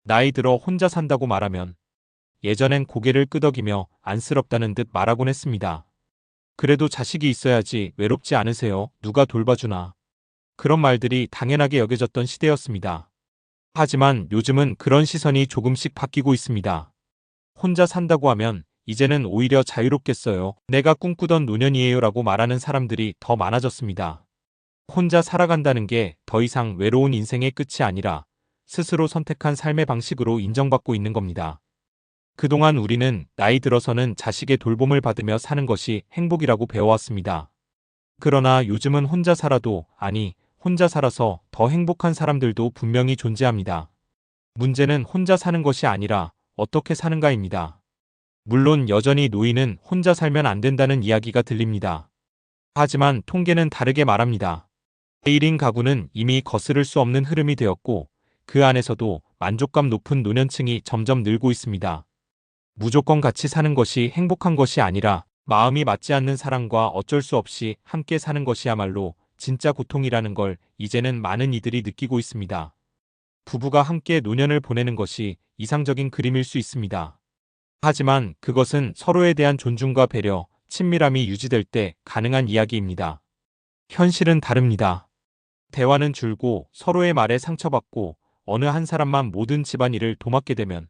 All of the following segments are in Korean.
나이 들어 혼자 산다고 말하면 예전엔 고개를 끄덕이며 안쓰럽다는 듯 말하곤 했습니다. 그래도 자식이 있어야지 외롭지 않으세요? 누가 돌봐주나? 그런 말들이 당연하게 여겨졌던 시대였습니다. 하지만 요즘은 그런 시선이 조금씩 바뀌고 있습니다. 혼자 산다고 하면 이제는 오히려 자유롭겠어요. 내가 꿈꾸던 노년이에요 라고 말하는 사람들이 더 많아졌습니다. 혼자 살아간다는 게 더 이상 외로운 인생의 끝이 아니라 스스로 선택한 삶의 방식으로 인정받고 있는 겁니다. 그동안 우리는 나이 들어서는 자식의 돌봄을 받으며 사는 것이 행복이라고 배워왔습니다. 그러나 요즘은 혼자 살아도, 아니, 혼자 살아서 더 행복한 사람들도 분명히 존재합니다. 문제는 혼자 사는 것이 아니라 어떻게 사는가입니다. 물론 여전히 노인은 혼자 살면 안 된다는 이야기가 들립니다. 하지만 통계는 다르게 말합니다. 1인 가구는 이미 거스를 수 없는 흐름이 되었고, 그 안에서도 만족감 높은 노년층이 점점 늘고 있습니다. 무조건 같이 사는 것이 행복한 것이 아니라 마음이 맞지 않는 사람과 어쩔 수 없이 함께 사는 것이야말로 진짜 고통이라는 걸 이제는 많은 이들이 느끼고 있습니다. 부부가 함께 노년을 보내는 것이 이상적인 그림일 수 있습니다. 하지만 그것은 서로에 대한 존중과 배려, 친밀함이 유지될 때 가능한 이야기입니다. 현실은 다릅니다. 대화는 줄고 서로의 말에 상처받고 어느 한 사람만 모든 집안일을 도맡게 되면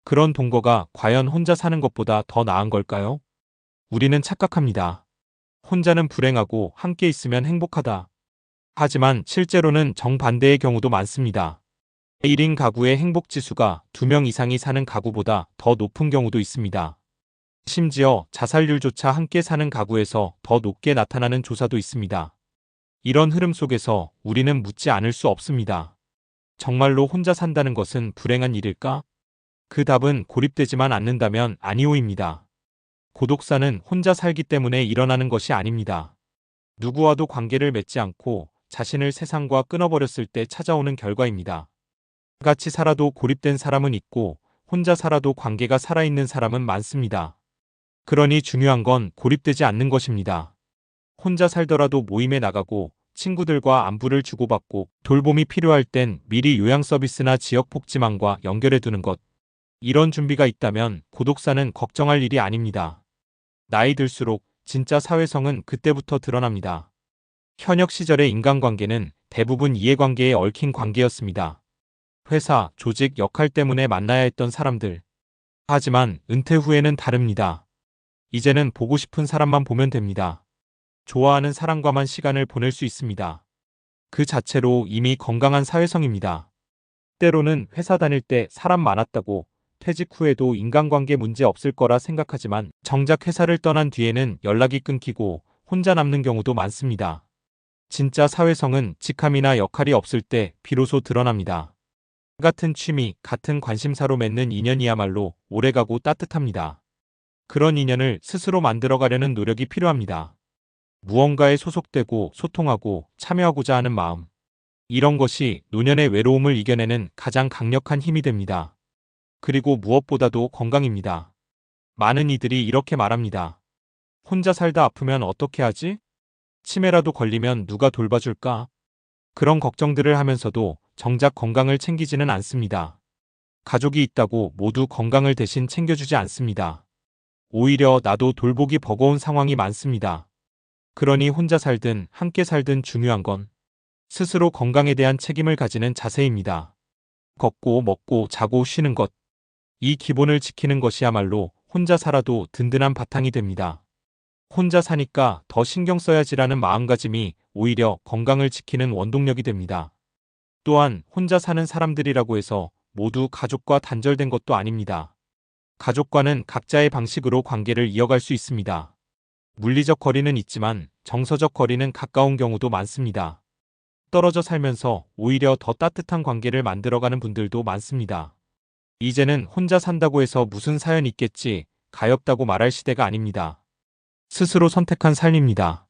그런 동거가 과연 혼자 사는 것보다 더 나은 걸까요? 우리는 착각합니다. 혼자는 불행하고 함께 있으면 행복하다. 하지만 실제로는 정반대의 경우도 많습니다. 1인 가구의 행복지수가 2명 이상이 사는 가구보다 더 높은 경우도 있습니다. 심지어 자살률조차 함께 사는 가구에서 더 높게 나타나는 조사도 있습니다. 이런 흐름 속에서 우리는 묻지 않을 수 없습니다. 정말로 혼자 산다는 것은 불행한 일일까? 그 답은 고립되지만 않는다면 아니오입니다. 고독사는 혼자 살기 때문에 일어나는 것이 아닙니다. 누구와도 관계를 맺지 않고 자신을 세상과 끊어버렸을 때 찾아오는 결과입니다. 같이 살아도 고립된 사람은 있고 혼자 살아도 관계가 살아있는 사람은 많습니다. 그러니 중요한 건 고립되지 않는 것입니다. 혼자 살더라도 모임에 나가고 친구들과 안부를 주고받고 돌봄이 필요할 땐 미리 요양 서비스나 지역 복지망과 연결해 두는 것. 이런 준비가 있다면 고독사는 걱정할 일이 아닙니다. 나이 들수록 진짜 사회성은 그때부터 드러납니다. 현역 시절의 인간관계는 대부분 이해관계에 얽힌 관계였습니다. 회사, 조직, 역할 때문에 만나야 했던 사람들. 하지만 은퇴 후에는 다릅니다. 이제는 보고 싶은 사람만 보면 됩니다. 좋아하는 사람과만 시간을 보낼 수 있습니다. 그 자체로 이미 건강한 사회성입니다. 때로는 회사 다닐 때 사람 많았다고 퇴직 후에도 인간관계 문제 없을 거라 생각하지만 정작 회사를 떠난 뒤에는 연락이 끊기고 혼자 남는 경우도 많습니다. 진짜 사회성은 직함이나 역할이 없을 때 비로소 드러납니다. 같은 취미, 같은 관심사로 맺는 인연이야말로 오래가고 따뜻합니다. 그런 인연을 스스로 만들어가려는 노력이 필요합니다. 무언가에 소속되고 소통하고 참여하고자 하는 마음. 이런 것이 노년의 외로움을 이겨내는 가장 강력한 힘이 됩니다. 그리고 무엇보다도 건강입니다. 많은 이들이 이렇게 말합니다. 혼자 살다 아프면 어떻게 하지? 치매라도 걸리면 누가 돌봐줄까? 그런 걱정들을 하면서도 정작 건강을 챙기지는 않습니다. 가족이 있다고 모두 건강을 대신 챙겨주지 않습니다. 오히려 나도 돌보기 버거운 상황이 많습니다. 그러니 혼자 살든 함께 살든 중요한 건 스스로 건강에 대한 책임을 가지는 자세입니다. 걷고 먹고 자고 쉬는 것. 이 기본을 지키는 것이야말로 혼자 살아도 든든한 바탕이 됩니다. 혼자 사니까 더 신경 써야지라는 마음가짐이 오히려 건강을 지키는 원동력이 됩니다. 또한 혼자 사는 사람들이라고 해서 모두 가족과 단절된 것도 아닙니다. 가족과는 각자의 방식으로 관계를 이어갈 수 있습니다. 물리적 거리는 있지만 정서적 거리는 가까운 경우도 많습니다. 떨어져 살면서 오히려 더 따뜻한 관계를 만들어가는 분들도 많습니다. 이제는 혼자 산다고 해서 무슨 사연 있겠지, 가엾다고 말할 시대가 아닙니다. 스스로 선택한 삶입니다.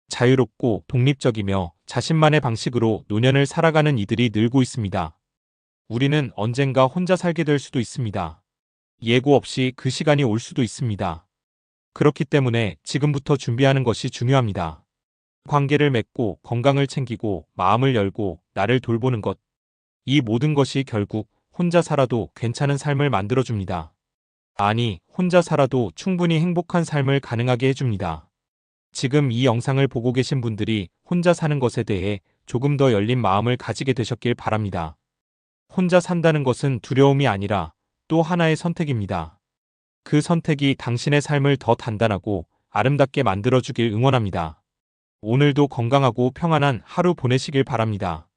자유롭고 독립적이며 자신만의 방식으로 노년을 살아가는 이들이 늘고 있습니다. 우리는 언젠가 혼자 살게 될 수도 있습니다. 예고 없이 그 시간이 올 수도 있습니다. 그렇기 때문에 지금부터 준비하는 것이 중요합니다. 관계를 맺고 건강을 챙기고 마음을 열고 나를 돌보는 것. 이 모든 것이 결국 혼자 살아도 괜찮은 삶을 만들어줍니다. 아니, 혼자 살아도 충분히 행복한 삶을 가능하게 해줍니다. 지금 이 영상을 보고 계신 분들이 혼자 사는 것에 대해 조금 더 열린 마음을 가지게 되셨길 바랍니다. 혼자 산다는 것은 두려움이 아니라 또 하나의 선택입니다. 그 선택이 당신의 삶을 더 단단하고 아름답게 만들어주길 응원합니다. 오늘도 건강하고 평안한 하루 보내시길 바랍니다.